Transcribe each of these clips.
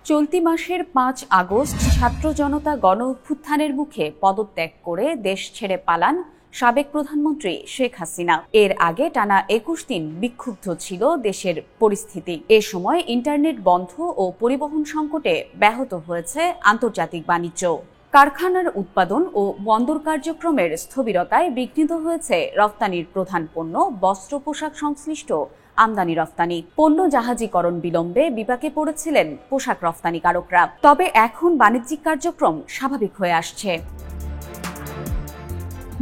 চলতি মাসের ৫ আগস্ট ছাত্র জনতা গণ অভ্যুত্থানের মুখে পদত্যাগ করে দেশ ছেড়ে পালান সাবেক প্রধানমন্ত্রী শেখ হাসিনা। এর আগে টানা ২১ দিন বিক্ষুব্ধ ছিল দেশের পরিস্থিতি। এ সময় ইন্টারনেট বন্ধ ও পরিবহন সংকটে ব্যাহত হয়েছে আন্তর্জাতিক বাণিজ্য। কারখানার উৎপাদন ও বন্দর কার্যক্রমের স্থবিরতায় বিঘ্নিত হয়েছে রপ্তানির প্রধান পণ্য বস্ত্র পোশাক সংশ্লিষ্ট আমদানি রপ্তানি। পণ্য জাহাজীকরণ বিলম্বে বিপাকে পড়েছিলেন পোশাক রপ্তানিকারকরা। তবে এখন বাণিজ্যিক কার্যক্রম স্বাভাবিক হয়ে আসছে।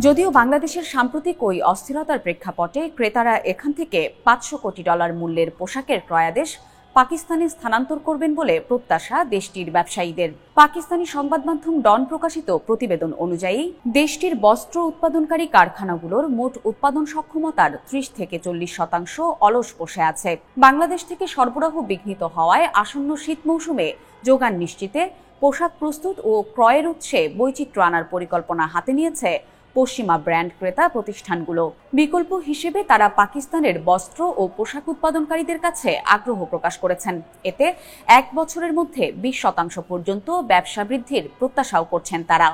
যদিও বাংলাদেশের সাম্প্রতিক ওই অস্থিরতার প্রেক্ষাপটে ক্রেতারা এখান থেকে $৫০০ কোটি মূল্যের পোশাকের ক্রয়াদেশ পাকিস্তানে স্থানান্তর করবেন বলে প্রত্যাশা দেশটির ব্যবসায়ীদের। পাকিস্তানি সংবাদ মাধ্যম ডন প্রকাশিত প্রতিবেদন অনুযায়ী দেশটির বস্ত্র উৎপাদনকারী কারখানাগুলোর মোট উৎপাদন সক্ষমতার ৩০ থেকে ৪০% অলস বসে আছে। বাংলাদেশ থেকে সরবরাহ বিঘ্নিত হওয়ায় আসন্ন শীত মৌসুমে যোগান নিশ্চিতে পোশাক প্রস্তুত ও ক্রয়ের উৎসে বৈচিত্র্য আনার পরিকল্পনা হাতে নিয়েছে পশ্চিমা ব্র্যান্ড ক্রেতা প্রতিষ্ঠানগুলো। বিকল্প হিসেবে তারা পাকিস্তানের বস্ত্র ও পোশাক উৎপাদনকারীদের কাছে আগ্রহ প্রকাশ করেছেন। এতে ১ বছরের মধ্যে ২০% পর্যন্ত ব্যবসা বৃদ্ধির প্রত্যাশাও করছেন তারা।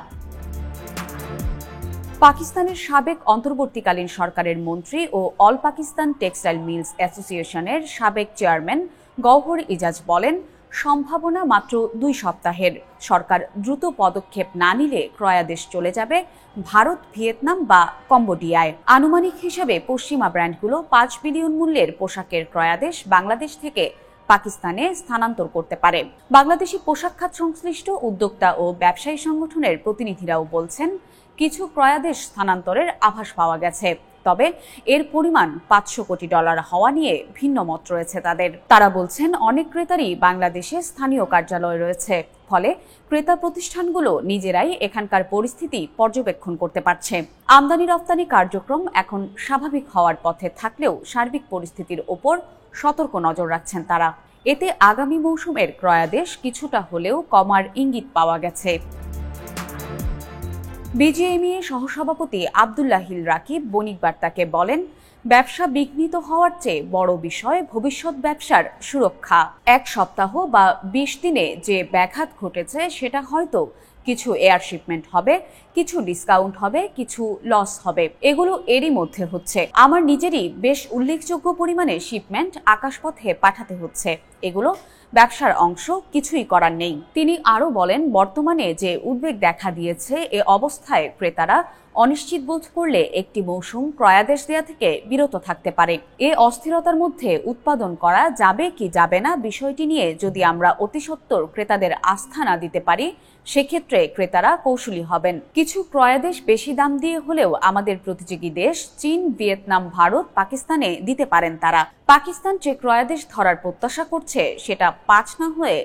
পাকিস্তানের সাবেক অন্তর্বর্তীকালীন সরকারের মন্ত্রী ও অল পাকিস্তান টেক্সটাইল মিলস অ্যাসোসিয়েশনের সাবেক চেয়ারম্যান গওহর ইজাজ বলেন, সম্ভাবনা মাত্র ২ সপ্তাহের। সরকার দ্রুত পদক্ষেপ না নিলে ক্রয়াদেশ চলে যাবে ভারত, ভিয়েতনাম বা কম্বোডিয়ায়। আনুমানিক হিসাবে পশ্চিমা ব্র্যান্ডগুলো ৫ বিলিয়ন মূল্যের পোশাকের ক্রয়াদেশ বাংলাদেশ থেকে পাকিস্তানে স্থানান্তর করতে পারে। বাংলাদেশি পোশাক খাত সংশ্লিষ্ট উদ্যোক্তা ও ব্যবসায়ী সংগঠনের প্রতিনিধিরাও বলছেন, কিছু ক্রয়াদেশ স্থানান্তরের আভাস পাওয়া গেছে। তবে এর পরিমাণ $৫০০ কোটি হওয়া নিয়ে ভিন্ন মত রয়েছে তাদের। তারা বলছেন, অনেক ক্রেতারই বাংলাদেশে স্থানীয় কার্যালয় রয়েছে, ফলে ক্রেতা প্রতিষ্ঠানগুলো নিজেরাই এখানকার পরিস্থিতি পর্যবেক্ষণ করতে পারছে। আমদানি রপ্তানি কার্যক্রম এখন স্বাভাবিক হওয়ার পথে থাকলেও সার্বিক পরিস্থিতির ওপর সতর্ক নজর রাখছেন তারা। এতে আগামী মৌসুমের ক্রয়াদেশ কিছুটা হলেও কমার ইঙ্গিত পাওয়া গেছে। বিজিএমইএ সহসভাপতি আব্দুল্লাহিল রাকিব বণিক বার্তাকে বলেন, ব্যবসা বিঘ্নিত হওয়ার চেয়ে বড় বিষয় ভবিষ্যৎ ব্যবসার সুরক্ষা। ১ সপ্তাহ বা ২০ দিনে যে ব্যাঘাত ঘটেছে সেটা হয়তো কিছু এয়ার শিপমেন্ট হবে, কিছু ডিসকাউন্ট হবে, কিছু লস হবে। এগুলো এরই মধ্যে হচ্ছে। আমার নিজেরই বেশ উল্লেখযোগ্য পরিমাণে শিপমেন্ট আকাশপথে পাঠাতে হচ্ছে। এগুলো ব্যবসার অংশ, কিছুই করার নেই। তিনি আরও বলেন, বর্তমানে যে উদ্বেগ দেখা দিয়েছে এ অবস্থায় ক্রেতারা অনিশ্চিত বোধ করলে একটি মৌসুম ক্রয়াদেশ দেয়া থেকে বিরত থাকতে পারে। এ অস্থিরতার মধ্যে উৎপাদন করা যাবে কি যাবে না বিষয়টি নিয়ে যদি আমরা অতিসত্বর ক্রেতাদের আস্থা না দিতে পারি, সেক্ষেত্রে ক্রেতারা কৌশলী হবেন। কিছু ক্রয়াদেশ বেশি দাম দিয়ে হলেও আমাদের প্রতিযোগী দেশ চীন, ভিয়েতনাম, ভারত, পাকিস্তানে দিতে পারেন তারা। পাকিস্তান যে ক্রয়াদেশ ধরার প্রত্যাশা করছে সেটা ৫ না হয়ে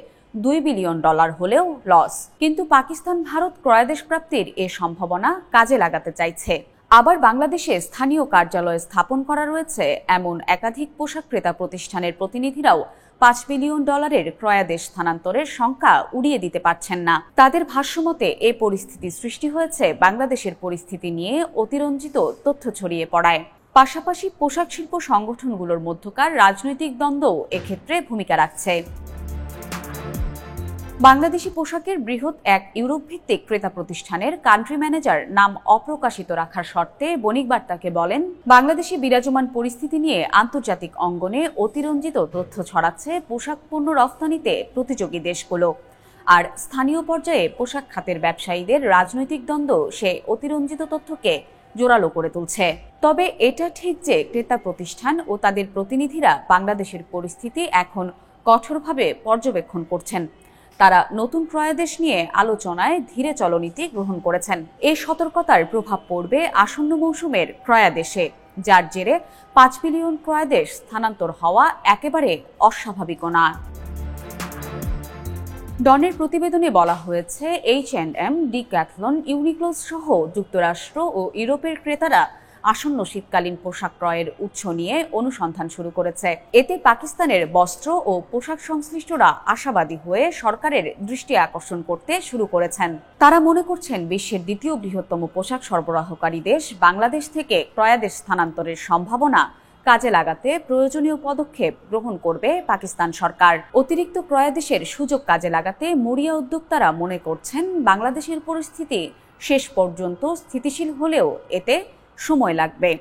$২ বিলিয়ন হলেও লস। কিন্তু পাকিস্তান ভারত ক্রয়াদেশ প্রাপ্তির এ সম্ভাবনা কাজে লাগাতে চাইছে। আবার বাংলাদেশে স্থানীয় কার্যালয় স্থাপন করা রয়েছে এমন একাধিক পোশাক ক্রেতা প্রতিষ্ঠানের প্রতিনিধিরাও $৫ বিলিয়ন ক্রয়াদেশ স্থানান্তরের শঙ্কা উড়িয়ে দিতে পারছেন না। তাদের ভাষ্যমতে এ পরিস্থিতি সৃষ্টি হয়েছে বাংলাদেশের পরিস্থিতি নিয়ে অতিরঞ্জিত তথ্য ছড়িয়ে পড়ায়। পাশাপাশি পোশাক শিল্প সংগঠনগুলোর মধ্যকার রাজনৈতিক দ্বন্দ্বও এক্ষেত্রে ভূমিকা রাখছে। বাংলাদেশি পোশাকের বৃহৎ এক ইউরোপ ভিত্তিক ক্রেতা প্রতিষ্ঠানের কান্ট্রি ম্যানেজার নাম অপ্রকাশিত রাখার শর্তে বণিক বার্তাকে বলেন, বাংলাদেশে বিরাজমান পরিস্থিতি নিয়ে আন্তর্জাতিক অঙ্গনে অতিরঞ্জিত তথ্য ছড়াচ্ছে পোশাক পণ্য রফতানিতে প্রতিযোগী দেশগুলো। আর স্থানীয় পর্যায়ে পোশাক খাতের ব্যবসায়ীদের রাজনৈতিক দ্বন্দ্ব সে অতিরঞ্জিত তথ্যকে জোরালো করে তুলছে। তবে এটা ঠিক যে ক্রেতা প্রতিষ্ঠান ও তাদের প্রতিনিধিরা বাংলাদেশের পরিস্থিতি এখন কঠোরভাবে পর্যবেক্ষণ করছেন। তারা নতুন ক্রয়াদেশ নিয়ে আলোচনায় ধীরে চলনীতি গ্রহণ করেছেন। এই সতর্কতার প্রভাব পড়বে আসন্ন মৌসুমের ক্রয়াদেশে, যার জেরে ৫ বিলিয়ন ক্রয়াদেশ স্থানান্তর হওয়া একেবারে অস্বাভাবিকও না। ডনের প্রতিবেদনে বলা হয়েছে, H&M, ডিক্যাথলন, ইউনিক্লোজ সহ যুক্তরাষ্ট্র ও ইউরোপের ক্রেতারা আসন্ন শীতকালীন পোশাক ক্রয়ের উৎস নিয়ে অনুসন্ধান শুরু করেছে। এতে পাকিস্তানের বস্ত্র ও পোশাক সংশ্লিষ্টরা আশাবাদী হয়ে সরকারের দৃষ্টি আকর্ষণ করতে শুরু করেছেন। তারা মনে করছেন বিশ্বের দ্বিতীয় বৃহত্তম পোশাক সরবরাহকারী দেশ বাংলাদেশ থেকে ক্রয়াদেশ স্থানান্তরের সম্ভাবনা কাজে লাগাতে প্রয়োজনীয় পদক্ষেপ গ্রহণ করবে পাকিস্তান সরকার। অতিরিক্ত ক্রয়াদেশের সুযোগ কাজে লাগাতে মরিয়া উদ্যোক্তারা মনে করছেন, বাংলাদেশের পরিস্থিতি শেষ পর্যন্ত স্থিতিশীল হলেও এতে সময় লাগবে।